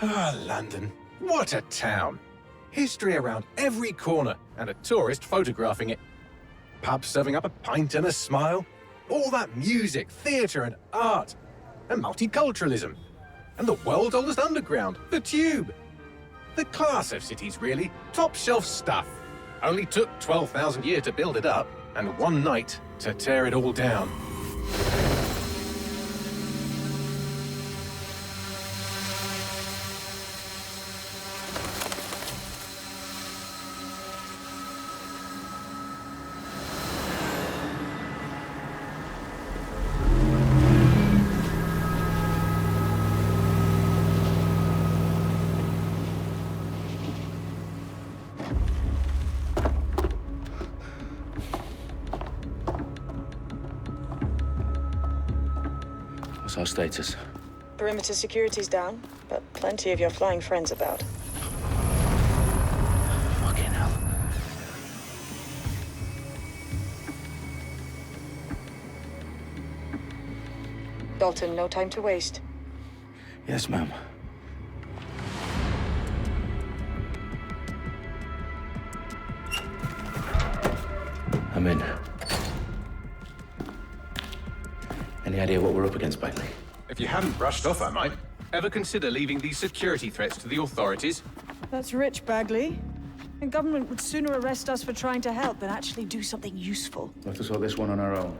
Ah, London. What a town. History around every corner and a tourist photographing it. Pubs serving up a pint and a smile. All that music, theatre and art. And multiculturalism. And the world's oldest underground, the Tube. The class of cities, really. Top shelf stuff. Only took 12,000 years to build it up, and one night to tear it all down. What's our status? Perimeter security's down, but plenty of your flying friends about. Fucking hell. Dalton, no time to waste. Yes, ma'am. I'm in. Any idea what we're up against, Bagley? If you hadn't brushed off, I might. Ever consider leaving these security threats to the authorities? That's rich, Bagley. The government would sooner arrest us for trying to help than actually do something useful. We'll have to sort this one on our own.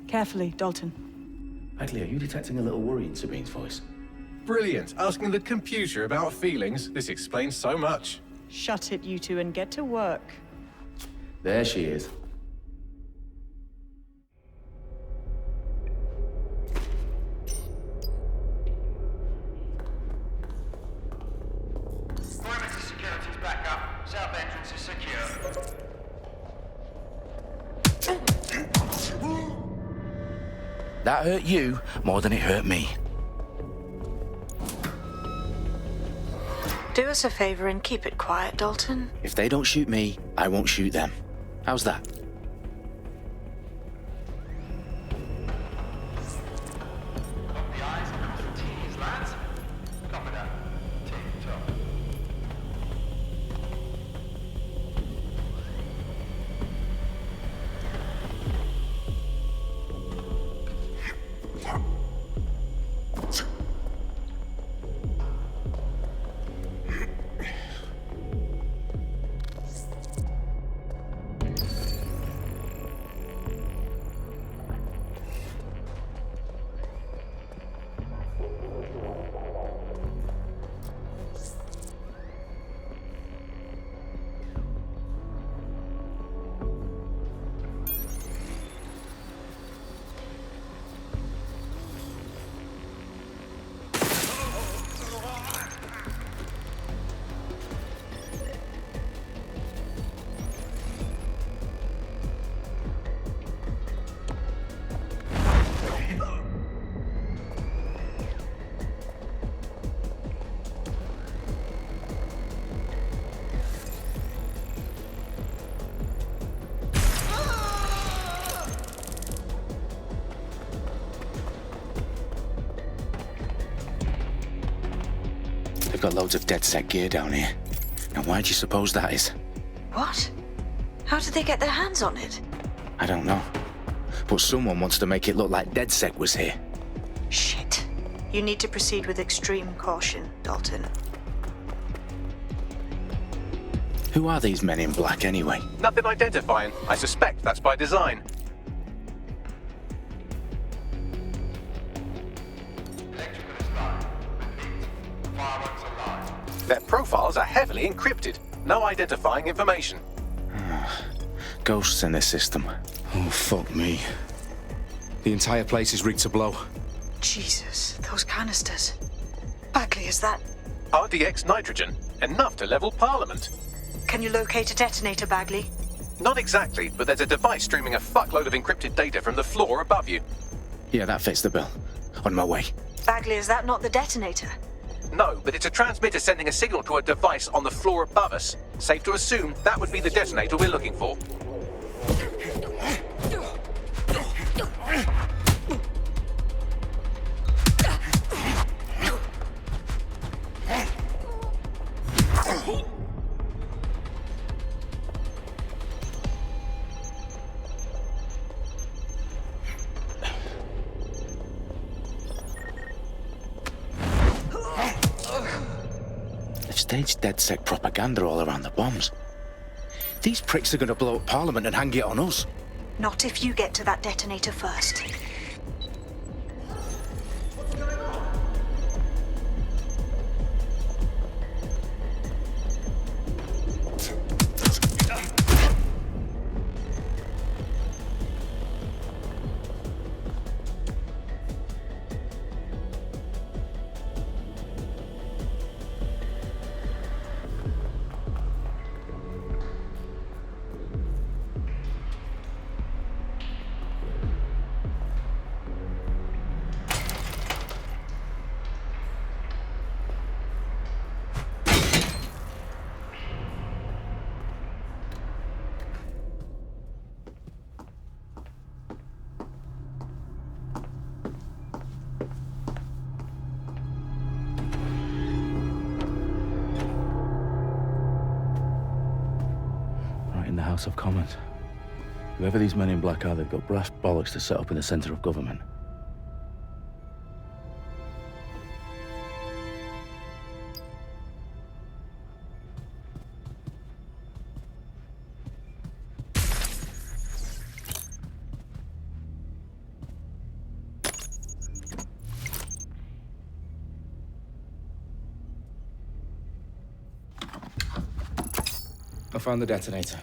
Carefully, Dalton. Bagley, are you detecting a little worry in Sabine's voice? Brilliant. Asking the computer about feelings. This explains so much. Shut it, you two, and get to work. There she is. Perimeter security's back up. South entrance is secure. That hurt you more than it hurt me. Do us a favor and keep it quiet, Dalton. If they don't shoot me, I won't shoot them. How's that? The eyes across the T's, lads. Copy that. Tick-tock. They've got loads of DedSec gear down here. Now why do you suppose that is? What? How did they get their hands on it? I don't know. But someone wants to make it look like DedSec was here. Shit. You need to proceed with extreme caution, Dalton. Who are these men in black anyway? Nothing identifying. I suspect that's by design. Electrical is live. Repeat. Fireworks are live. Their profiles are heavily encrypted. No identifying information. Ghosts in this system. Oh, fuck me. The entire place is rigged to blow. Jesus, those canisters. Bagley, is that... RDX nitrogen. Enough to level Parliament. Can you locate a detonator, Bagley? Not exactly, but there's a device streaming a fuckload of encrypted data from the floor above you. Yeah, that fits the bill. On my way. Bagley, is that not the detonator? No, but it's a transmitter sending a signal to a device on the floor above us. Safe to assume that would be the detonator we're looking for. Staged DedSec propaganda all around the bombs. These pricks are gonna blow up Parliament and hang it on us. Not if you get to that detonator first. In the House of Commons. Whoever these men in black are, they've got brass bollocks to set up in the centre of government. I found the detonator.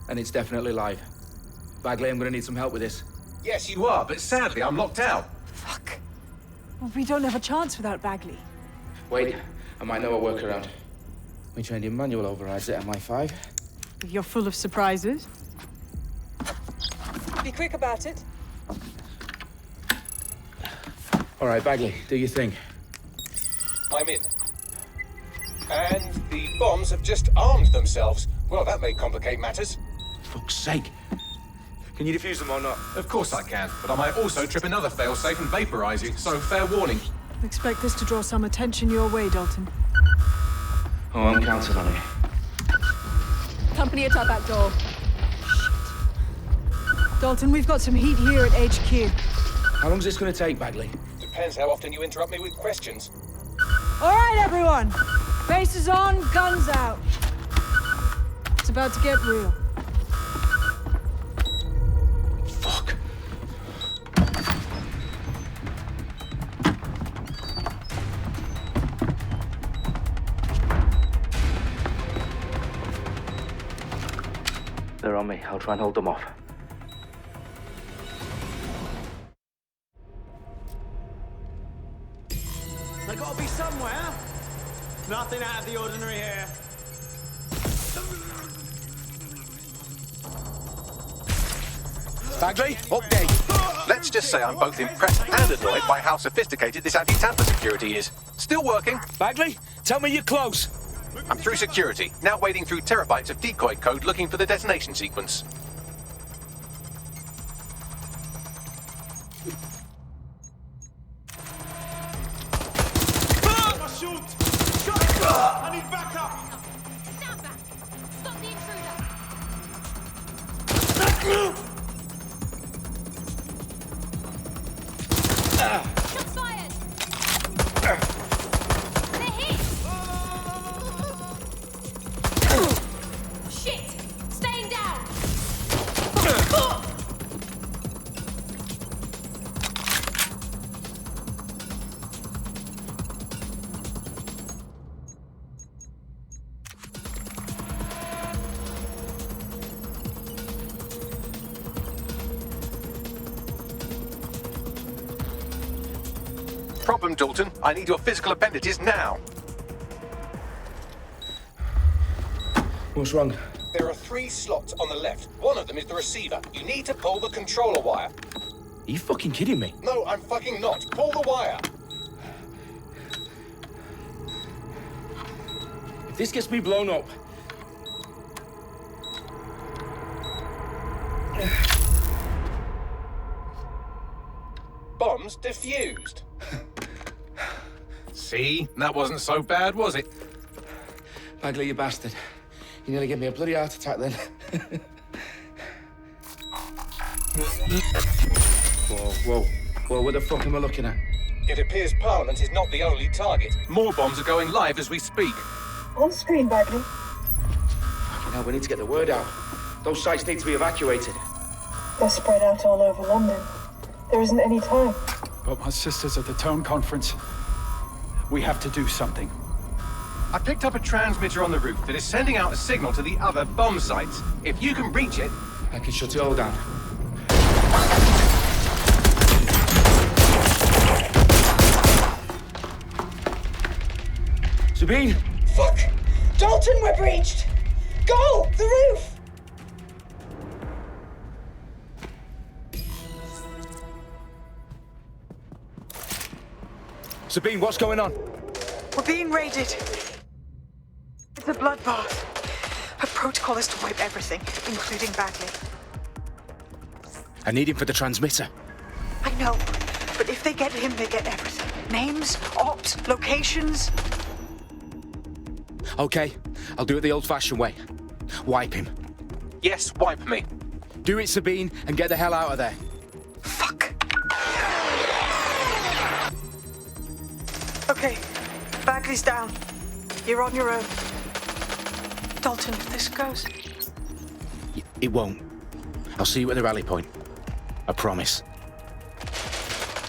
And it's definitely live. Bagley, I'm gonna need some help with this. Yes, you are, but sadly, I'm locked out. Fuck. Well, we don't have a chance without Bagley. Wait, I might know a workaround. We trained in manual overrides at MI5. You're full of surprises. Be quick about it. All right, Bagley, do your thing. I'm in. And the bombs have just armed themselves. Well, that may complicate matters. Fuck's sake. Can you defuse them or not? Of course I can, but I might also trip another failsafe and vaporize you, so fair warning. Expect this to draw some attention your way, Dalton. Oh, I'm counting on it. Company at our back door. Shit. Dalton, we've got some heat here at HQ. How long's this gonna take, Bagley? Depends how often you interrupt me with questions. All right, everyone. Faces on, guns out. It's about to get real. Fuck. They're on me. I'll try and hold them off. They gotta be somewhere. Nothing out of the ordinary here. Bagley, update. Let's just say I'm both impressed and annoyed by how sophisticated this anti-tamper security is. Still working. Bagley, tell me you're close. I'm through security, now wading through terabytes of decoy code looking for the detonation sequence. Shoot! Shut! I need backup! Stand back! Stop the intruder! Shots fired! They're hit! Shit! Staying down! Problem, Dalton. I need your physical appendages now. What's wrong? There are 3 slots on the left. One of them is the receiver. You need to pull the controller wire. Are you fucking kidding me? No, I'm fucking not. Pull the wire. If this gets me blown up... Bombs defused. See? That wasn't so bad, was it? Bagley, you bastard. You nearly gave me a bloody heart attack then. Whoa, what the fuck am I looking at? It appears Parliament is not the only target. More bombs are going live as we speak. On screen, Bagley. Now we need to get the word out. Those sites need to be evacuated. They're spread out all over London. There isn't any time. But my sister's at the Tone Conference. We have to do something. I picked up a transmitter on the roof that is sending out a signal to the other bomb sites. If you can reach it... I can shut it all down. Sabine! Fuck! Dalton, we're breached! Go! The roof! Sabine, what's going on? We're being raided. It's a bloodbath. Her protocol is to wipe everything, including Bagley. I need him for the transmitter. I know, but if they get him, they get everything. Names, ops, locations. Okay, I'll do it the old-fashioned way. Wipe him. Yes, wipe me. Do it, Sabine, and get the hell out of there. Fuck. Okay, Bagley's down. You're on your own. Dalton, if this goes... It won't. I'll see you at the rally point. I promise.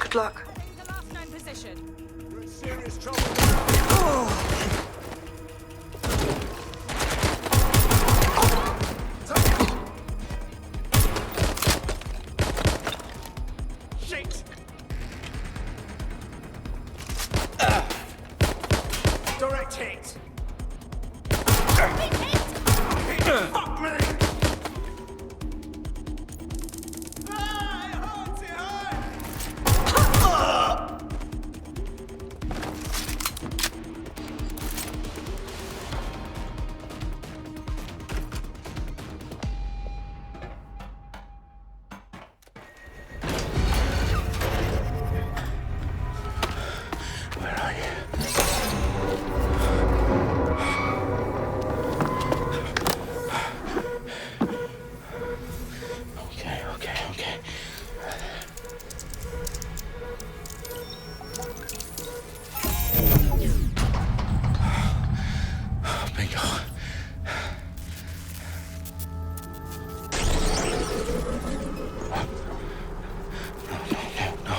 Good luck. The last known position. Shit! Direct hit! Fuck me! Where are you? Okay. Bingo. No.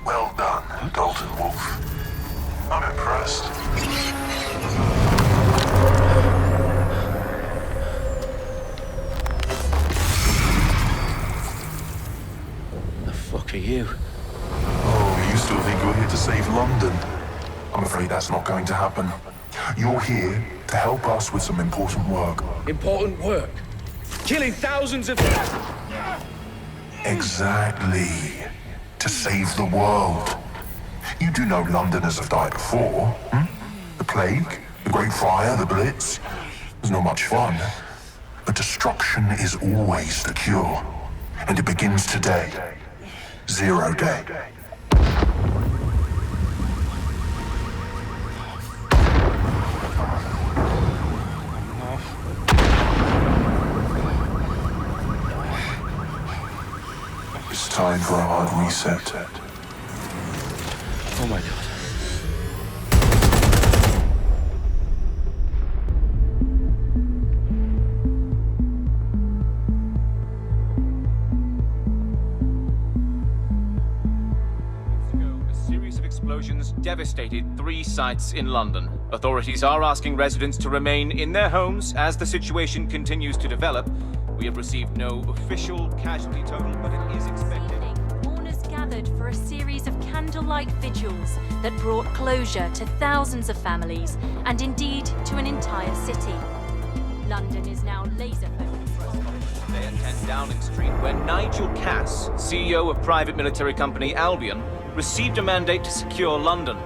Well done, Dalton Wolf. I'm impressed. The fuck are you? Oh, you still think you're here to save London? I'm afraid that's not going to happen. You're here to help us with some important work. Important work. Killing thousands of... Exactly. To save the world. You do know Londoners have died before, hmm? The Plague, the Great Fire, the Blitz. It's not much fun. But destruction is always the cure. And it begins today. Zero Day. It's time for a hard reset. Oh my god. A series of explosions devastated 3 sites in London. Authorities are asking residents to remain in their homes as the situation continues to develop. We have received no official casualty total, but it is expected. Mourners gathered for a series of candlelight vigils that brought closure to thousands of families and indeed to an entire city. London is now laser focused. Today at 10 Downing Street, where Nigel Cass, CEO of private military company Albion, received a mandate to secure London.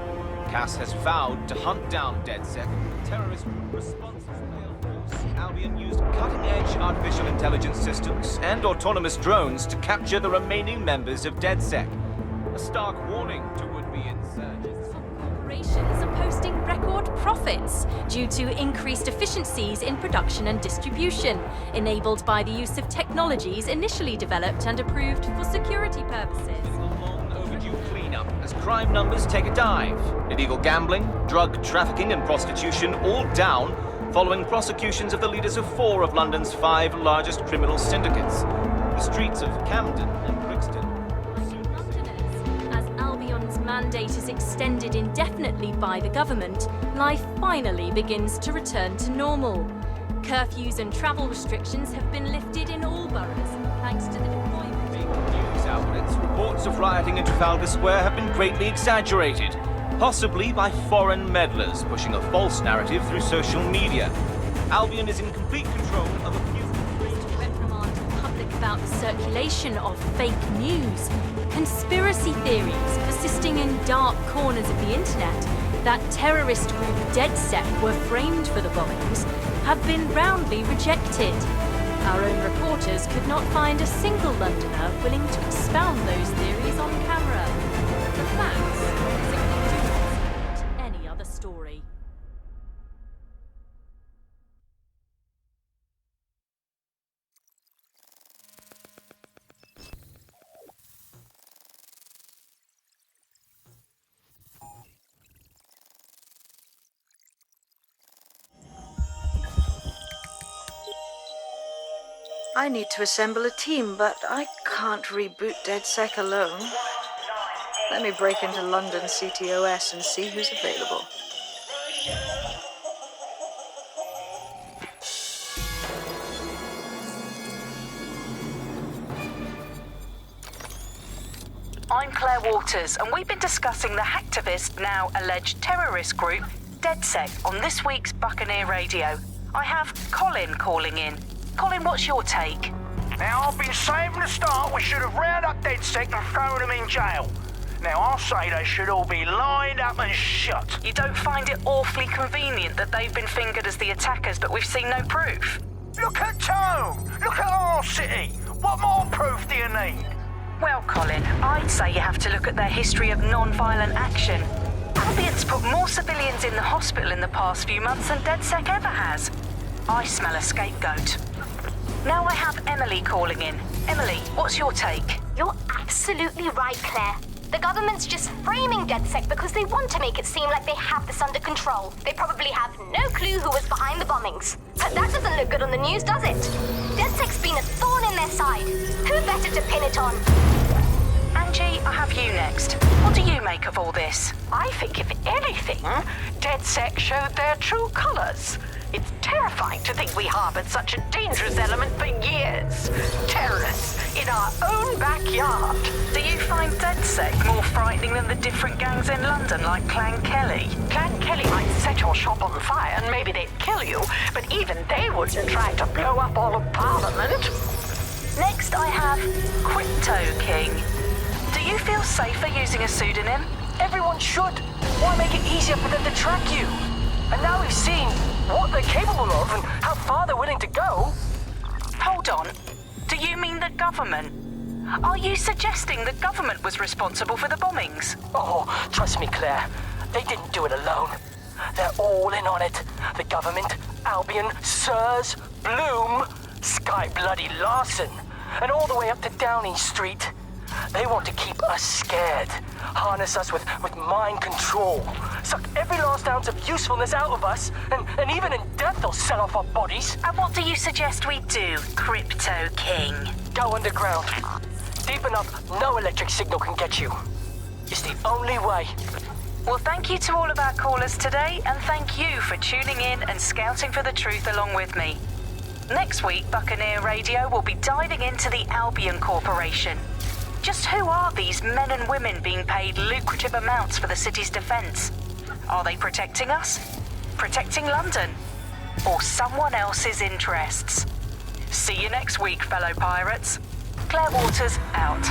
Cass has vowed to hunt down DedSec. Terrorist responses failed force. Albion used cutting-edge artificial intelligence systems and autonomous drones to capture the remaining members of DedSec. A stark warning to would-be insurgents. Corporation corporations are posting record profits due to increased efficiencies in production and distribution, enabled by the use of technologies initially developed and approved for security purposes. Overdue cleanup as crime numbers take a dive. Illegal gambling, drug trafficking and prostitution all down following prosecutions of the leaders of 4 of London's 5 largest criminal syndicates. The streets of Camden and Brixton. Londoners, as Albion's mandate is extended indefinitely by the government, life finally begins to return to normal. Curfews and travel restrictions have been lifted in all boroughs, thanks to the deployment. News outlets, reports of rioting in Trafalgar Square have been greatly exaggerated, possibly by foreign meddlers pushing a false narrative through social media. Albion is in complete control of a few... To reprimand the public about the circulation of fake news, conspiracy theories persisting in dark corners of the internet that terrorist group DedSec were framed for the bombings have been roundly rejected. Our own reporters could not find a single Londoner willing to expound those theories on camera. The facts simply do not support any other story. I need to assemble a team, but I can't reboot DedSec alone. Let me break into London CTOS and see who's available. I'm Claire Waters, and we've been discussing the hacktivist, now alleged terrorist group, DedSec, on this week's Buccaneer Radio. I have Colin calling in. Colin, what's your take? Now, I've been saying from the start we should have rounded up DedSec and thrown them in jail. Now, I'll say they should all be lined up and shot. You don't find it awfully convenient that they've been fingered as the attackers, but we've seen no proof? Look at Tone! Look at our city! What more proof do you need? Well, Colin, I'd say you have to look at their history of non-violent action. Albion's put more civilians in the hospital in the past few months than DedSec ever has. I smell a scapegoat. Now I have Emily calling in. Emily, what's your take? You're absolutely right, Claire. The government's just framing DedSec because they want to make it seem like they have this under control. They probably have no clue who was behind the bombings. But that doesn't look good on the news, does it? DedSec's been a thorn in their side. Who better to pin it on? Angie, I have you next. What do you make of all this? I think, if anything, DedSec showed their true colors. It's terrifying to think we harbored such a dangerous element for years. Terrorists in our own backyard. Do you find DedSec more frightening than the different gangs in London, like Clan Kelly? Clan Kelly might set your shop on fire and maybe they'd kill you, but even they wouldn't try to blow up all of Parliament. Next, I have Crypto King. Do you feel safer using a pseudonym? Everyone should. Why make it easier for them to track you? And now we've seen what they're capable of and how far they're willing to go. Hold on. Do you mean the government? Are you suggesting the government was responsible for the bombings? Oh, trust me, Claire. They didn't do it alone. They're all in on it. The government, Albion, Sirs, Bloom, Sky Bloody Larson, and all the way up to Downing Street. They want to keep us scared, harness us with mind control, suck every last ounce of usefulness out of us, and even in death they'll sell off our bodies. And what do you suggest we do, Crypto King? Go underground. Deep enough, no electric signal can get you. It's the only way. Well, thank you to all of our callers today, and thank you for tuning in and scouting for the truth along with me. Next week, Buccaneer Radio will be diving into the Albion Corporation. Just who are these men and women being paid lucrative amounts for the city's defense? Are they protecting us? Protecting London? Or someone else's interests? See you next week, fellow pirates. Claire Waters, out.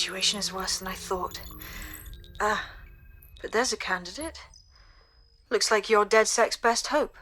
situation is worse than I thought. But there's a candidate. Looks like you're DedSec's best hope.